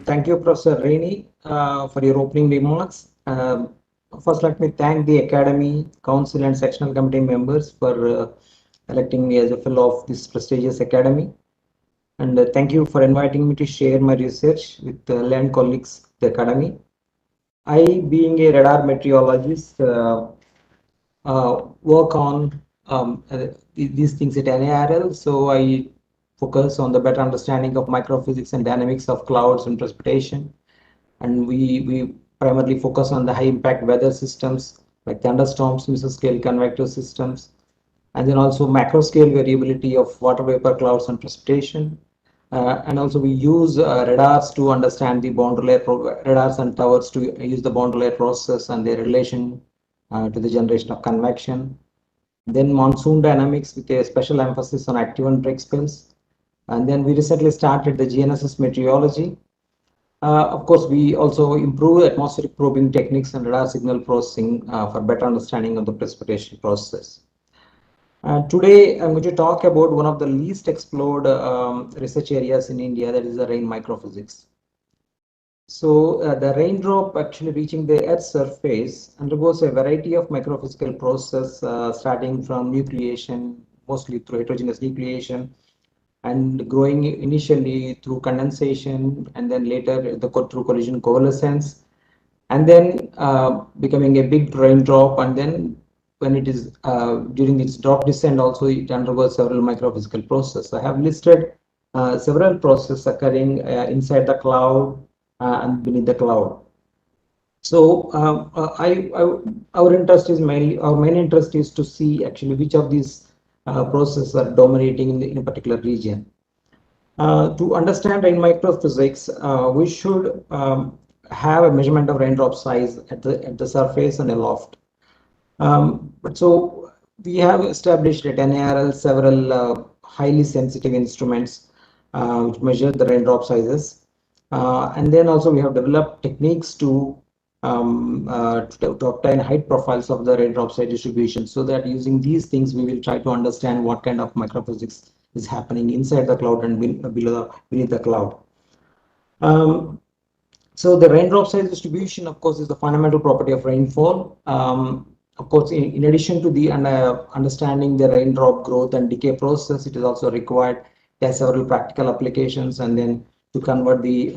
Thank you, Professor Rainey, for your opening remarks. First, let me thank the Academy, Council, and Sectional Committee members for electing me as a fellow of this prestigious Academy. And thank you for inviting me to share my research with learned colleagues at the Academy. I, being a radar meteorologist, work on these things at NARL. So I focus on the better understanding of microphysics and dynamics of clouds and precipitation. And we primarily focus on the high impact weather systems like thunderstorms, mesoscale convective systems, and then also macro scale variability of water vapor clouds and precipitation. And also we use radars to understand the boundary layer radars and towers to use the boundary layer process and their relation to the generation of convection. Then monsoon dynamics with a special emphasis on active and break spells. And then we recently started the GNSS meteorology. Of course, we also improve atmospheric probing techniques and radar signal processing for better understanding of the precipitation process. Today, I'm going to talk about one of the least explored research areas in India, that is the rain microphysics. So the raindrop actually reaching the Earth's surface undergoes a variety of microphysical process starting from nucleation, mostly through heterogeneous nucleation, and growing initially through condensation, and then later through collision coalescence, and then becoming a big raindrop, and then when it is during its drop descent also it undergoes several microphysical processes. I have listed several processes occurring inside the cloud and beneath the cloud. So our interest is mainly, our main interest is to see actually which of these processes are dominating in a particular region. To understand rain microphysics, we should have a measurement of raindrop size at the surface and aloft. So we have established at NARL several highly sensitive instruments which measure the raindrop sizes. And then also we have developed techniques to obtain height profiles of the raindrop size distribution, so that using these things we will try to understand what kind of microphysics is happening inside the cloud and beneath the cloud. So the raindrop size distribution, of course, is the fundamental property of rainfall. Of course, in addition to the understanding the raindrop growth and decay process, it is also required. There are several practical applications, and then to convert the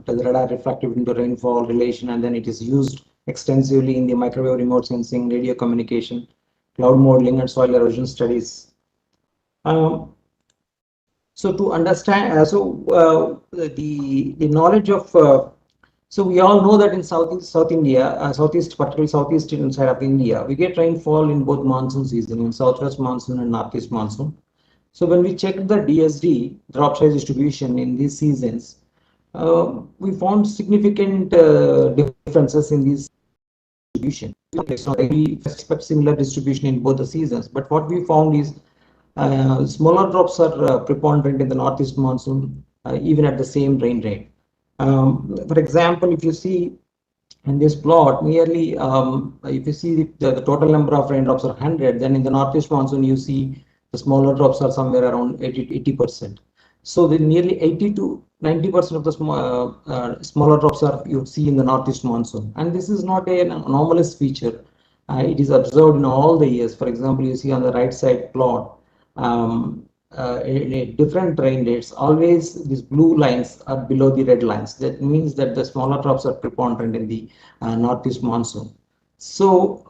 radar refractive into rainfall relation, and then it is used extensively in the microwave remote sensing, radio communication, cloud modeling, and soil erosion studies. So to understand, the knowledge of, so we all know that in South India, particularly southeastern side of India, we get rainfall in both monsoon season, in southwest monsoon and northeast monsoon. So when we check the DSD, drop size distribution in these seasons, we found significant differences in these distribution. We expect similar distribution in both the seasons, but what we found is smaller drops are preponderant in the northeast monsoon, even at the same rain rate. For example, if you see in this plot, nearly if you see the total number of raindrops are 100, then in the northeast monsoon you see the smaller drops are somewhere around 80%. So the nearly 80 to 90% of the smaller drops are you see in the northeast monsoon, and this is not an anomalous feature. It is observed in all the years. For example, you see on the right side plot, in different rain rates, always these blue lines are below the red lines. That means that the smaller drops are preponderant in the northeast monsoon. So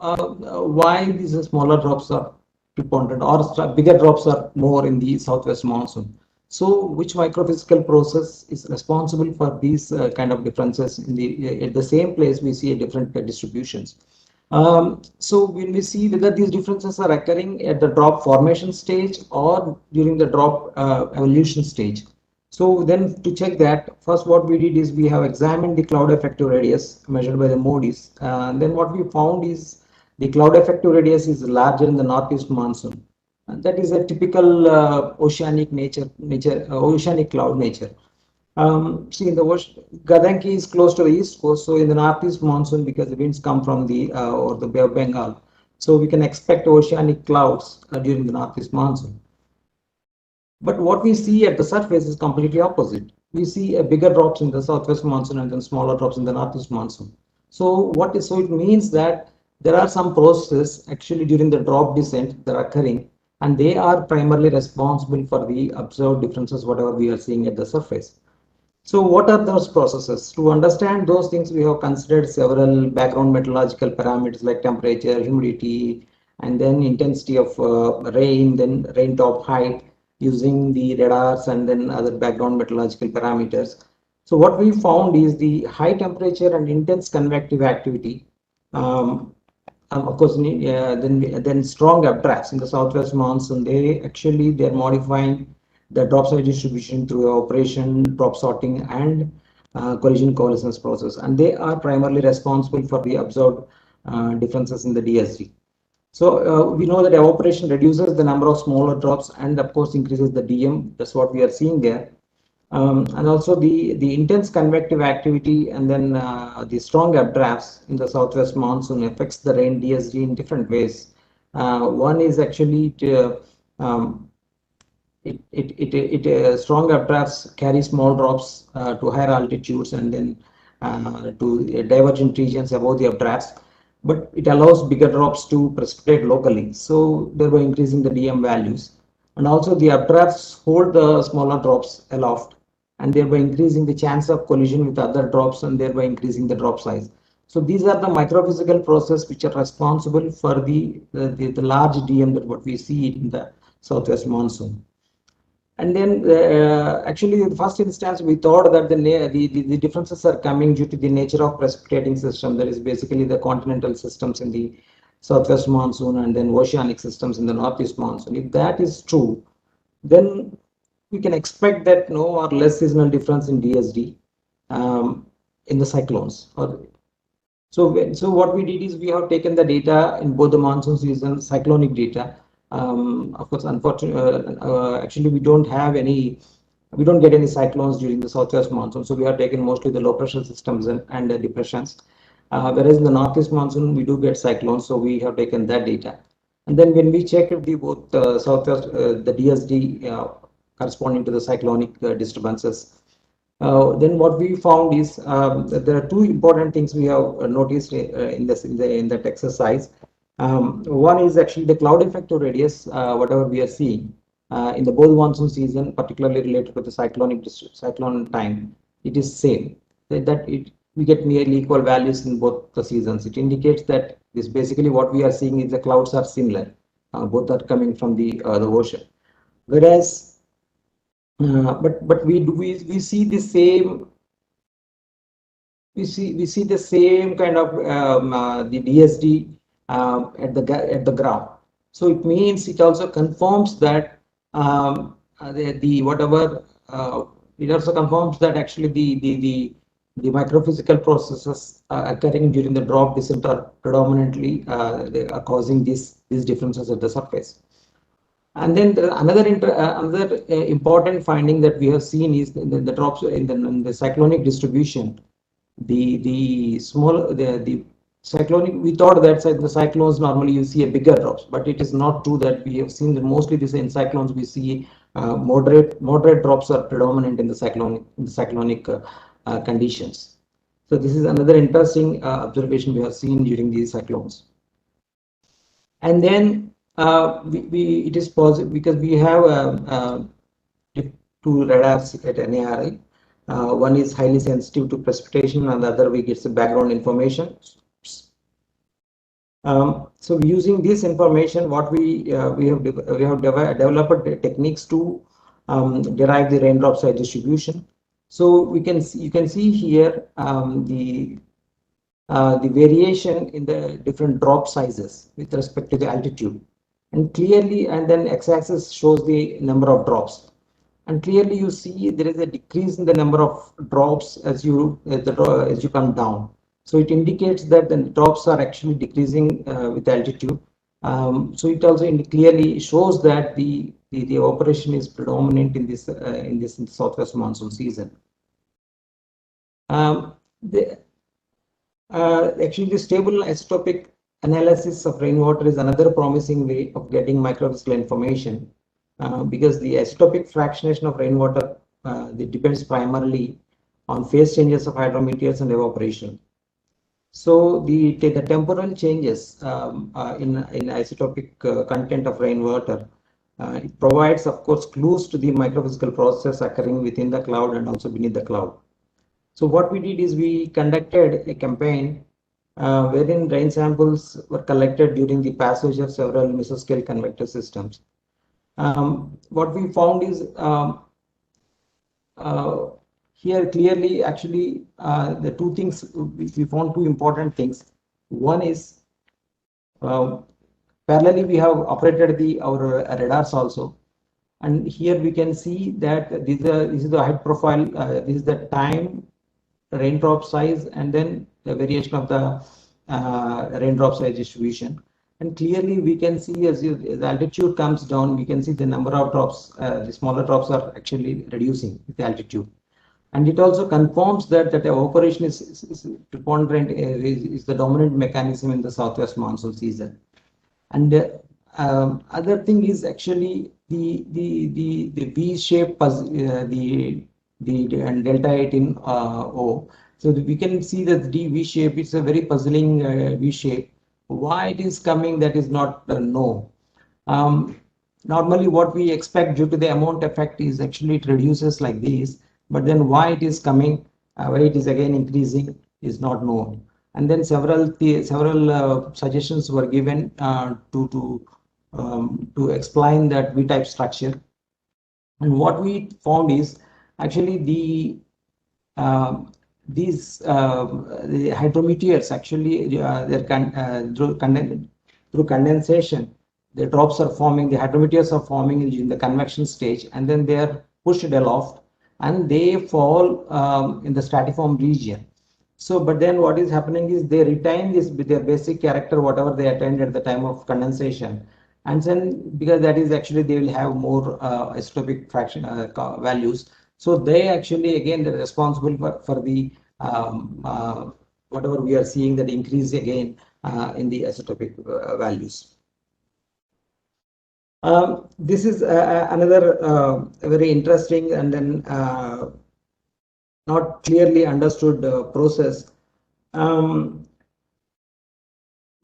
why these smaller drops are preponderant, or bigger drops are more in the southwest monsoon? So which microphysical process is responsible for these kind of differences in the at the same place we see a different distributions? So when we see whether these differences are occurring at the drop formation stage or during the drop evolution stage. So then to check that, first what we did is we have examined the cloud effective radius measured by the MODIS. And then what we found is the cloud effective radius is larger in the northeast monsoon. And that is a typical oceanic oceanic cloud nature. See, in the Gadanki is close to the east coast, so in the northeast monsoon, because the winds come from the or the Bay of Bengal, so we can expect oceanic clouds during the northeast monsoon. But what we see at the surface is completely opposite. we see a bigger drops in the southwest monsoon and then smaller drops in the northeast monsoon. So it means that there are some processes actually during the drop descent that are occurring, and they are primarily responsible for the observed differences, whatever we are seeing at the surface. So what are those processes? To understand those things, we have considered several background meteorological parameters like temperature, humidity, and then intensity of rain, then rain top height, using the radars and then other background meteorological parameters. So what we found is the high temperature and intense convective activity. Of course, then strong updrafts in the southwest monsoon. They're modifying the drop size distribution through operation, drop sorting, and collision coalescence process, and they are primarily responsible for the observed differences in the DSD. So we know that evaporation reduces the number of smaller drops and of course increases the DM. That's what we are seeing there. And also the intense convective activity and then the strong updrafts in the southwest monsoon affects the rain DSD in different ways. One is actually um, strong updrafts carry small drops to higher altitudes and then to divergent regions above the updrafts, but it allows bigger drops to precipitate locally, so thereby increasing the DM values. And also the updrafts hold the smaller drops aloft and thereby increasing the chance of collision with other drops and thereby increasing the drop size. So these are the microphysical processes which are responsible for the large DM that what we see in the southwest monsoon. And then actually in the first instance, we thought that the differences are coming due to the nature of precipitating system. That is basically the continental systems in the southwest monsoon and then oceanic systems in the northeast monsoon. If that is true, then we can expect that no or less seasonal difference in DSD in the cyclones. So what we did is we have taken the data in both the monsoon season, cyclonic data. Of course, unfortunately, actually we don't get any cyclones during the southwest monsoon. So we have taken mostly the low pressure systems and the depressions. Whereas in the northeast monsoon, we do get cyclones. So we have taken that data. And then when we check the both southwest, the DSD corresponding to the cyclonic disturbances, then what we found is that there are two important things we have noticed in that exercise. One is actually the cloud effective radius, whatever we are seeing in the both monsoon season, particularly related to the cyclone time. It is same we get nearly equal values in both the seasons. It indicates that this basically what we are seeing is the clouds are similar. Both are coming from the ocean, whereas but we see the same the same kind of the DSD at the ground. So it means it also confirms that the whatever it also confirms that actually the microphysical processes occurring during the drop descent are predominantly they are causing these differences at the surface. And then another important finding that we have seen is the drops in the cyclonic distribution. The cyclonic, we thought that the cyclones normally you see a bigger drops, but it is not true. That we have seen that mostly this in cyclones we see moderate drops are predominant in the cyclonic conditions. So this is another interesting observation we have seen during these cyclones. And then it is positive because we have two radars at NARI. One is highly sensitive to precipitation, and the other we get the background information. So using this information, what we have developed techniques to derive the raindrop size distribution. So you can see here the variation in the different drop sizes with respect to the altitude, and clearly, and then x-axis shows the number of drops, and clearly you see there is a decrease in the number of drops as you come down. So it indicates that the drops are actually decreasing with altitude. So it also clearly shows that the evaporation is predominant in this southwest monsoon season. Actually, the stable isotopic analysis of rainwater is another promising way of getting microphysical information, because the isotopic fractionation of rainwater it depends primarily on phase changes of hydrometeors and evaporation. So the temporal changes in isotopic content of rainwater, it provides, of course, clues to the microphysical process occurring within the cloud and also beneath the cloud. So what we did is we conducted a campaign wherein rain samples were collected during the passage of several mesoscale convector systems. What we found is here clearly, actually, the two things, we found two important things. One is parallelly we have operated our radars also, and here we can see that this is the height profile, this is the time, raindrop size, and then the variation of the raindrop size distribution. And clearly we can see as the altitude comes down, we can see the number of drops, the smaller drops are actually reducing with the altitude. And it also confirms that evaporation is preponderant, is the dominant mechanism in the southwest monsoon season. And other thing is actually the V shape, the delta 18 O. So we can see that the V shape, it's a very puzzling V shape. Why it is coming, that is not known. Normally what we expect due to the amount effect is actually it reduces like this, but then why it is coming, why it is again increasing is not known. And then several suggestions were given to explain that V-type structure. And what we found is actually the hydrometeors actually through condensation, the drops are forming, the hydrometeors are forming in the convection stage, and then they are pushed aloft and they fall in the stratiform region. So, but then what is happening is they retain this with their basic character, whatever they attained at the time of condensation. And then because that is actually they will have more isotopic fraction values. So they actually again they're responsible for the whatever we are seeing that increase again in the isotopic values. This is another very interesting and then not clearly understood process.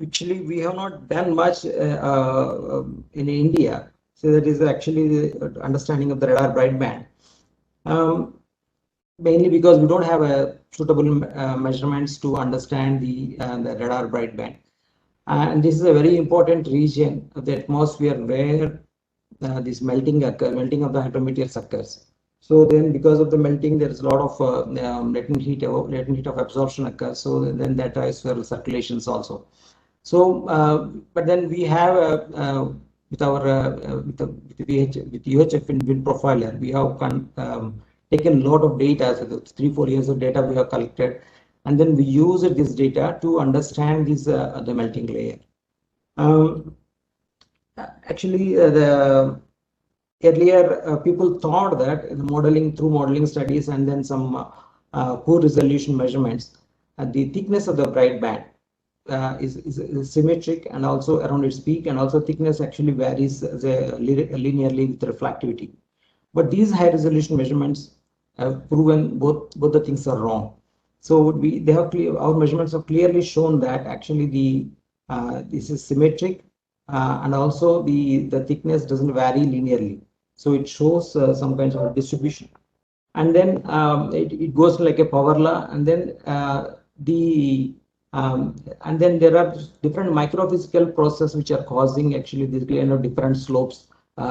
Actually, we have not done much in India. So that is actually the understanding of the radar brightband. Mainly because we don't have a suitable measurements to understand the radar brightband. And this is a very important region of the atmosphere where this melting of the hydrometeors occurs. So then because of the melting, there is a lot of latent heat of absorption occurs. So then that drives several circulations also. So, but then we have with UHF wind profiler, we have taken a lot of data, so 3-4 years of data we have collected, and then we use this data to understand this the melting layer. Actually, the earlier people thought that the through modeling studies and then some poor resolution measurements, the thickness of the bright band is symmetric and also around its peak, and also thickness actually varies linearly with reflectivity. But these high resolution measurements have proven both the things are wrong. So our measurements have clearly shown that actually this is symmetric and also the thickness doesn't vary linearly. So it shows some kinds of distribution. And then it goes like a power law, and then and then there are different microphysical processes which are causing actually this kind of different slopes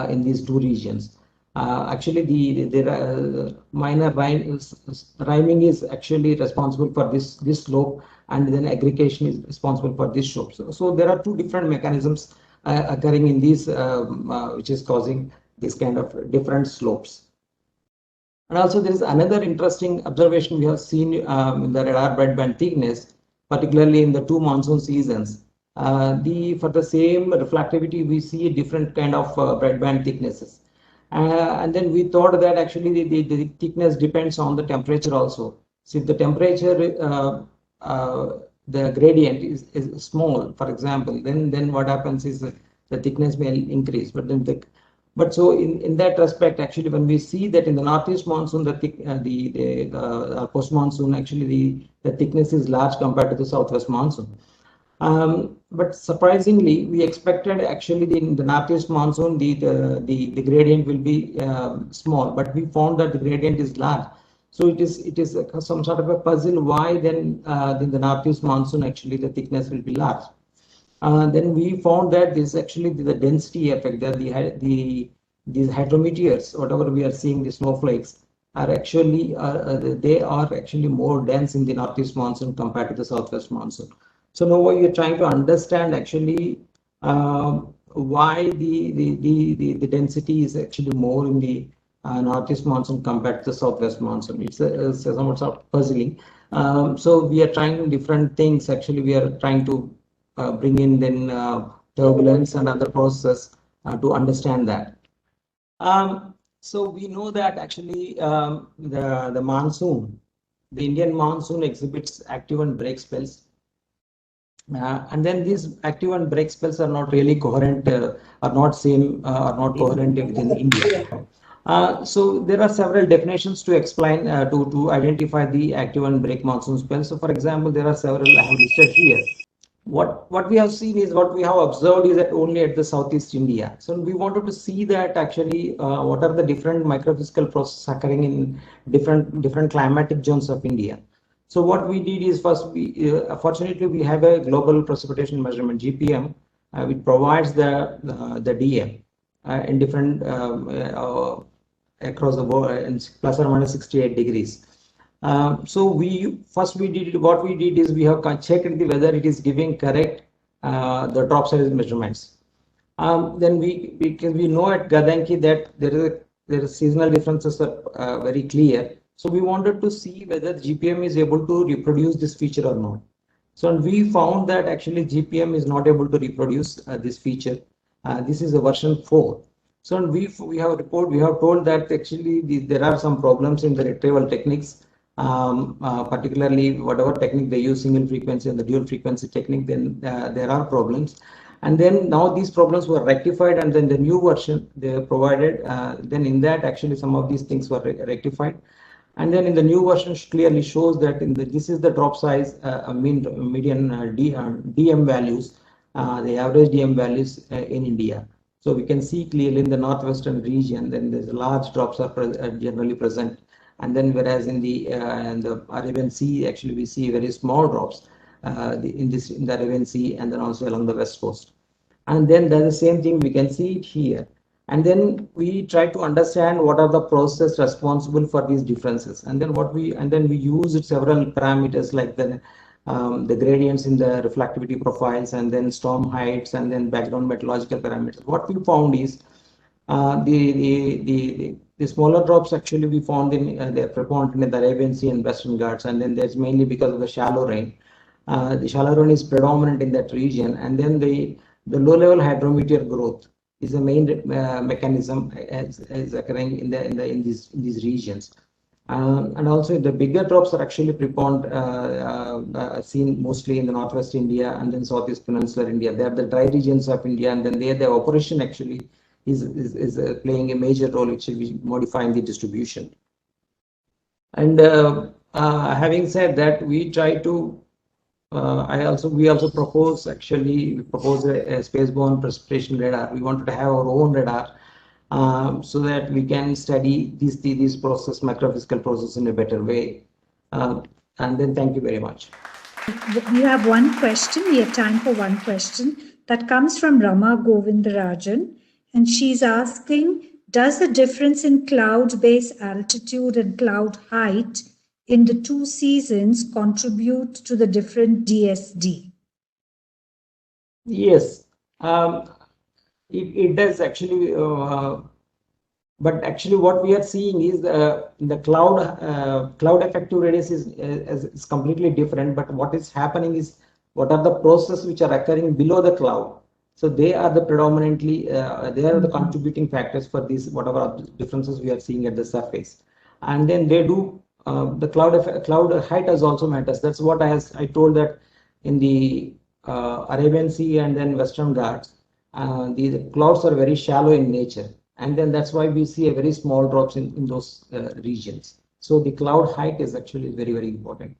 in these two regions. Actually, the minor rhyming is actually responsible for this slope, and then aggregation is responsible for this slope. So there are two different mechanisms occurring in these, which is causing this kind of different slopes. And also there is another interesting observation we have seen in the radar brightband thickness, particularly in the 2 monsoon seasons. For the same reflectivity, we see a different kind of brightband thicknesses. And then we thought that actually the thickness depends on the temperature also. So if the temperature, the gradient is small, for example, then what happens is the thickness may increase. But then But so in that respect, actually, when we see that in the northeast monsoon, the post monsoon, actually the thickness is large compared to the southwest monsoon. But surprisingly, we expected actually in the northeast monsoon the gradient will be small, but we found that the gradient is large. So it is some sort of a puzzle why then in the northeast monsoon actually the thickness will be large. Then we found that this actually the density effect, that these hydrometeors, whatever we are seeing, the snowflakes are actually they are actually more dense in the northeast monsoon compared to the southwest monsoon. So now you're trying to understand actually why the density is actually more in the northeast monsoon compared to the southwest monsoon. It's somewhat sort of puzzling. So we are trying different things. Actually, we are trying to bring in then turbulence and other processes to understand that. So we know that actually the monsoon, the Indian monsoon exhibits active and break spells. And then these active and break spells are not really coherent, are not coherent within India. So there are several definitions to explain to identify the active and break monsoon spells. So for example, there are several I have listed here. What we have seen is what we have observed is that only at the southeast India. So we wanted to see that actually what are the different microphysical processes occurring in different climatic zones of India. So what we did is first fortunately we have a global precipitation measurement GPM which provides the DM in different across the world in plus or minus 68 degrees. So what we did is we have checked whether it is giving correct the drop size measurements. Then we know at Gadanki that there is seasonal differences are very clear. So we wanted to see whether GPM is able to reproduce this feature or not. So we found that actually GPM is not able to reproduce this feature. This is a version 4. So we have told that actually there are some problems in the retrieval techniques. Particularly whatever technique they use, single frequency and the dual frequency technique, then there are problems. And then now these problems were rectified, and then the new version they provided, then in that actually some of these things were rectified. And then in the new version clearly shows that this is the drop size, median DM values, the average DM values in India. So we can see clearly in the northwestern region, then there's large drops are generally present. And then whereas in the Arabian Sea, actually we see very small drops in the Arabian Sea and then also along the west coast. And then there's the same thing, we can see it here. And then we try to understand what are the processes responsible for these differences. And then we used several parameters like the gradients in the reflectivity profiles, and then storm heights, and then background meteorological parameters. What we found is the smaller drops actually we found in they're preponderant in the Arabian Sea and Western Ghats, and then that's mainly because of the shallow rain. The shallow rain is predominant in that region, and then the low-level hydrometeor growth is the main mechanism is occurring in these regions. And also the bigger drops are actually seen mostly in the northwest India and then southeast peninsular India. They are the dry regions of India, and then the evaporation actually is playing a major role, which will be modifying the distribution. And having said that, we try to we also propose a spaceborne precipitation radar. We wanted to have our own radar so that we can study these microphysical processes in a better way. And then thank you very much. We have one question. We have time for one question that comes from Rama Govindarajan. And she's asking, does the difference in cloud base altitude and cloud height in the two seasons contribute to the different DSD? Yes, it does actually. But actually what we are seeing is the cloud effective radius is completely different. But what is happening is what are the processes which are occurring below the cloud. So they are the predominantly, they are the contributing factors for these, whatever differences we are seeing at the surface. And then they do, the cloud height has also matters. That's what I told that in the Arabian Sea and then Western Ghats, the clouds are very shallow in nature. and then that's why we see a very small drops in those regions. So the cloud height is actually very, very important.